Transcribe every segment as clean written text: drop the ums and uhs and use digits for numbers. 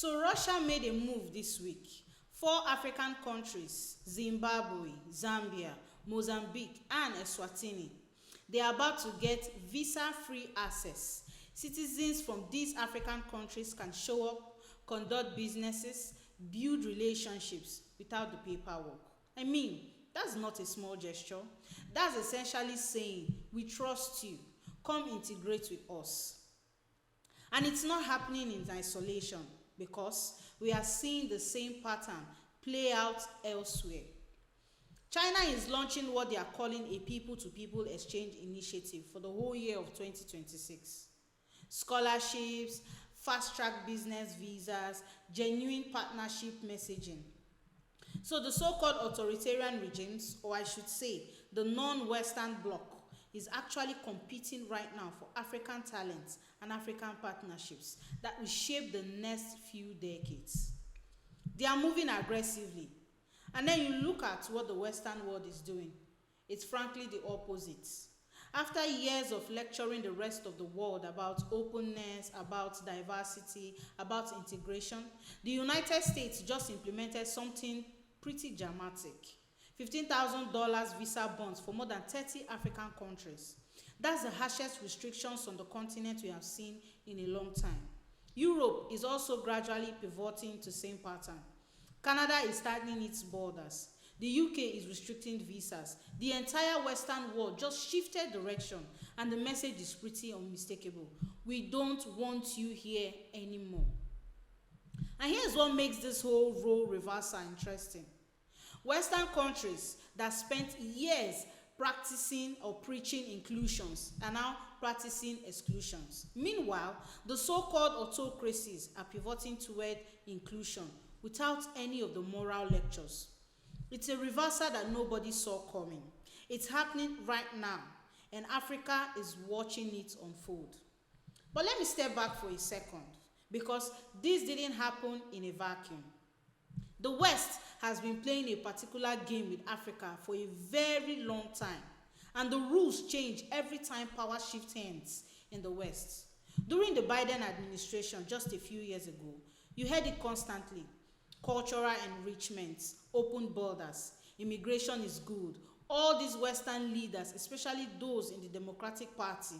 So Russia made a move this week. Four African countries, Zimbabwe, Zambia, Mozambique, and Eswatini, they are about to get visa-free access. Citizens from these African countries can show up, conduct businesses, build relationships without the paperwork. I mean, that's not a small gesture. That's essentially saying, we trust you. Come integrate with us. And it's not happening in isolation because we are seeing the same pattern play out elsewhere. China is launching what they are calling a people-to-people exchange initiative for the whole year of 2026. Scholarships, fast-track business visas, genuine partnership messaging. So the so-called authoritarian regimes, or I should say the non-Western bloc, is actually competing right now for African talents and African partnerships that will shape the next few decades. They are moving aggressively. And then you look at what the Western world is doing. It's frankly the opposite. After years of lecturing the rest of the world about openness, about diversity, about integration, the United States just implemented something pretty dramatic. $15,000 visa bonds for more than 30 African countries. That's the harshest restrictions on the continent we have seen in a long time. Europe is also gradually pivoting to the same pattern. Canada is tightening its borders. The UK is restricting visas. The entire Western world just shifted direction, and the message is pretty unmistakable. We don't want you here anymore. And here's what makes this whole role reversal interesting. Western countries that spent years practicing or preaching inclusions are now practicing exclusions. Meanwhile, the so-called autocracies are pivoting toward inclusion without any of the moral lectures. It's a reversal that nobody saw coming. It's happening right now, and Africa is watching it unfold. But let me step back for a second, because this didn't happen in a vacuum. The West has been playing a particular game with Africa for a very long time, and the rules change every time power shifts hands in the West. During the Biden administration just a few years ago, you heard it constantly. Cultural enrichment, open borders, immigration is good. All these Western leaders, especially those in the Democratic Party,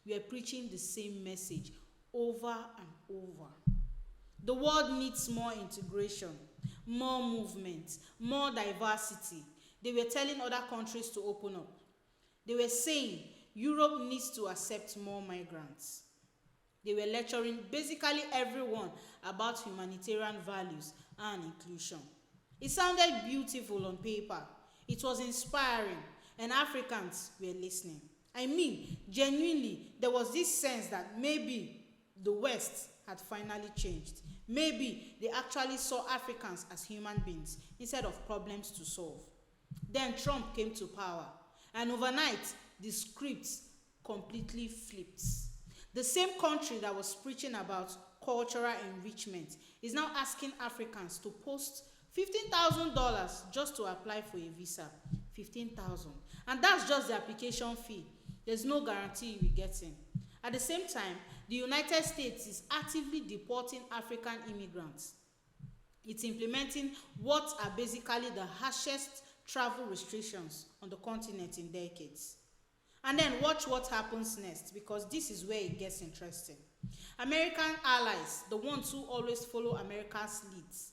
were preaching the same message over and over. The world needs more integration, more movement, more diversity. They were telling other countries to open up. They were saying Europe needs to accept more migrants. They were lecturing basically everyone about humanitarian values and inclusion. It sounded beautiful on paper. It was inspiring, and Africans were listening. I mean, genuinely, there was this sense that maybe the West had finally changed. Maybe they actually saw Africans as human beings instead of problems to solve. Then Trump came to power, and overnight, the script completely flipped. The same country that was preaching about cultural enrichment is now asking Africans to post $15,000 just to apply for a visa. $15,000. And that's just the application fee. There's no guarantee you'll be getting. At the same time, the United States is actively deporting African immigrants. It's implementing what are basically the harshest travel restrictions on the continent in decades. And then watch what happens next, because this is where it gets interesting. American allies, the ones who always follow America's leads,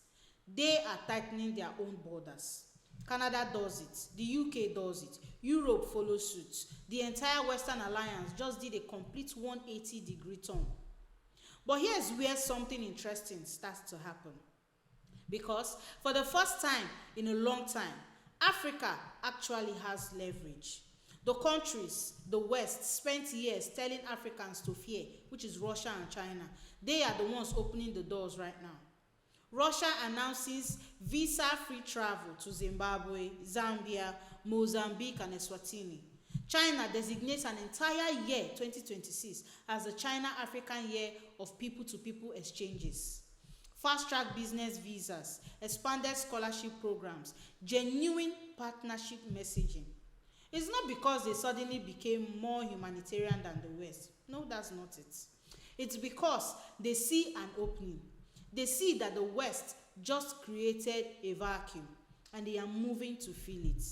they are tightening their own borders. Canada does it, the UK does it, Europe follows suit. The entire Western Alliance just did a complete 180-degree turn. But here's where something interesting starts to happen. Because for the first time in a long time, Africa actually has leverage. The countries, the West, spent years telling Africans to fear, which is Russia and China. They are the ones opening the doors right now. Russia announces visa-free travel to Zimbabwe, Zambia, Mozambique, and Eswatini. China designates an entire year, 2026, as the China-African Year of People-to-People Exchanges. Fast-track business visas, expanded scholarship programs, genuine partnership messaging. It's not because they suddenly became more humanitarian than the West. No, that's not it. It's because they see an opening. They see that the West just created a vacuum and they are moving to fill it.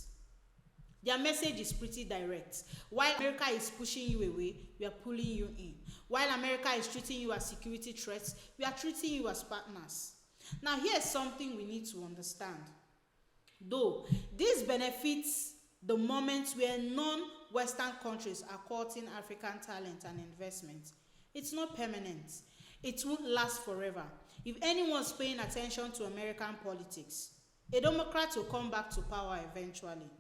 Their message is pretty direct. While America is pushing you away, we are pulling you in. While America is treating you as security threats, we are treating you as partners. Now, here's something we need to understand. Though this benefits the moment where non-Western countries are courting African talent and investment, it's not permanent. It won't last forever. If anyone's paying attention to American politics, a Democrat will come back to power eventually.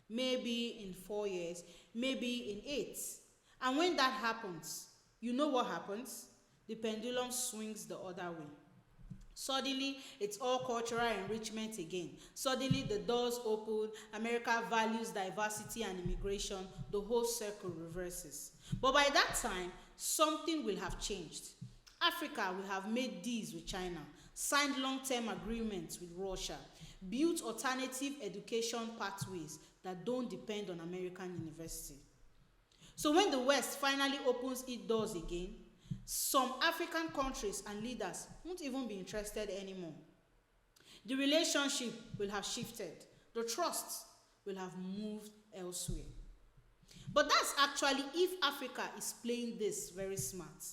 Maybe in 4 years, maybe in 8. And when that happens, you know what happens? The pendulum swings the other way. Suddenly, it's all cultural enrichment again. Suddenly, the doors open, America values diversity and immigration, the whole circle reverses. But by that time, something will have changed. Africa will have made deals with China, signed long-term agreements with Russia, built alternative education pathways that don't depend on American university. So when the West finally opens its doors again, some African countries and leaders won't even be interested anymore. The relationship will have shifted. The trust will have moved elsewhere. But that's actually if Africa is playing this very smart.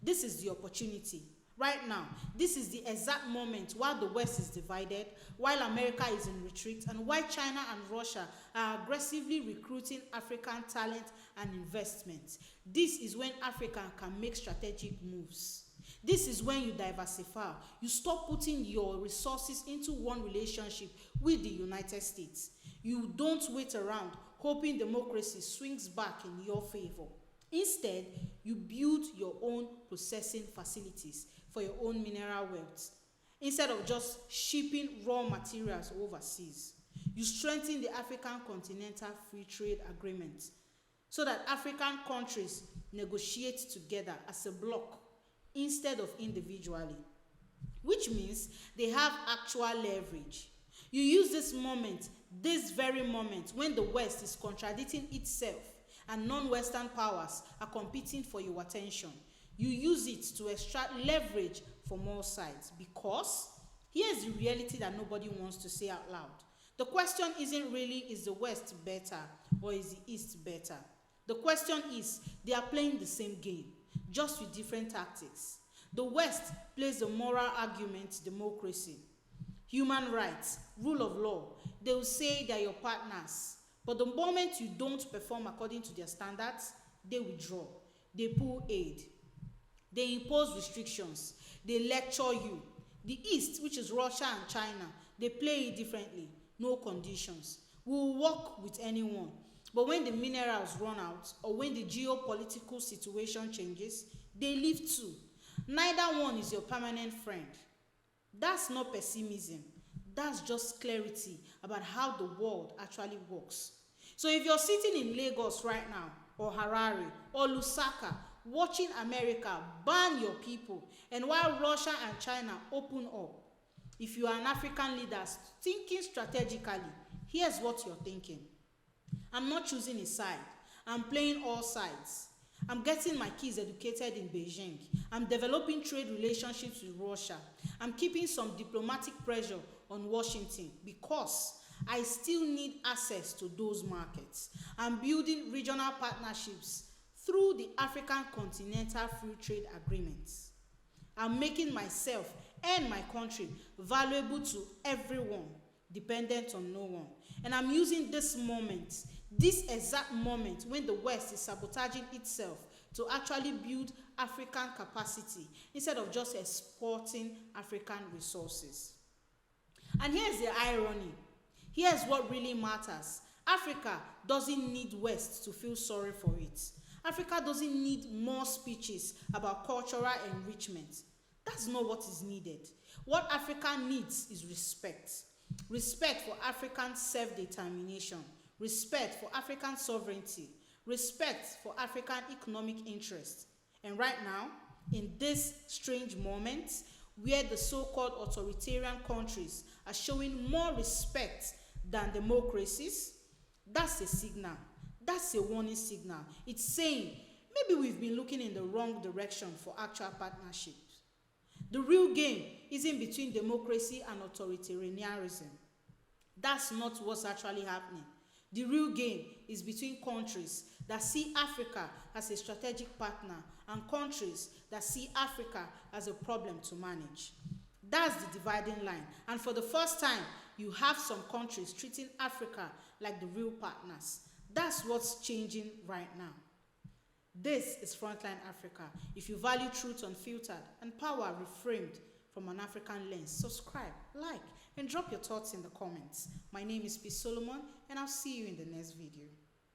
This is the opportunity. Right now, this is the exact moment while the West is divided, while America is in retreat, and while China and Russia are aggressively recruiting African talent and investment. This is when Africa can make strategic moves. This is when you diversify. You stop putting your resources into one relationship with the United States. You don't wait around hoping democracy swings back in your favor. Instead, you build your own processing facilities for your own mineral wealth. Instead of just shipping raw materials overseas, you strengthen the African Continental Free Trade Agreement so that African countries negotiate together as a bloc instead of individually, which means they have actual leverage. You use this moment, this very moment, when the West is contradicting itself and non-Western powers are competing for your attention. You use it to extract leverage from all sides, because here's the reality that nobody wants to say out loud. The question isn't really, is the West better or is the East better? The question is, they are playing the same game, just with different tactics. The West plays the moral argument, democracy, human rights, rule of law. They will say they are your partners. But the moment you don't perform according to their standards, they withdraw. They pull aid. They impose restrictions. They lecture you. The East, which is Russia and China, they play it differently. No conditions. We will work with anyone. But when the minerals run out, or when the geopolitical situation changes, they leave too. Neither one is your permanent friend. That's not pessimism. That's just clarity about how the world actually works. So if you're sitting in Lagos right now, or Harare, or Lusaka, watching America ban your people, and while Russia and China open up, if you are an African leader thinking strategically, here's what you're thinking. I'm not choosing a side. I'm playing all sides. I'm getting my kids educated in Beijing. I'm developing trade relationships with Russia. I'm keeping some diplomatic pressure on Washington because I still need access to those markets. I'm building regional partnerships through the African Continental Free Trade Agreements. I'm making myself and my country valuable to everyone, dependent on no one. And I'm using this moment, this exact moment when the West is sabotaging itself, to actually build African capacity instead of just exporting African resources. And here's the irony. Here's what really matters. Africa doesn't need West to feel sorry for it. Africa doesn't need more speeches about cultural enrichment. That's not what is needed. What Africa needs is respect. Respect for African self-determination. Respect for African sovereignty. Respect for African economic interest. And right now, in this strange moment, where the so-called authoritarian countries are showing more respect than democracies, that's a signal. That's a warning signal. It's saying maybe we've been looking in the wrong direction for actual partnerships. The real game isn't between democracy and authoritarianism. That's not what's actually happening. The real game is between countries that see Africa as a strategic partner and countries that see Africa as a problem to manage. That's the dividing line. And for the first time, you have some countries treating Africa like the real partners. That's what's changing right now. This is Frontline Africa. If you value truth unfiltered and power reframed from an African lens, subscribe, like, and drop your thoughts in the comments. My name is P. Solomon, and I'll see you in the next video.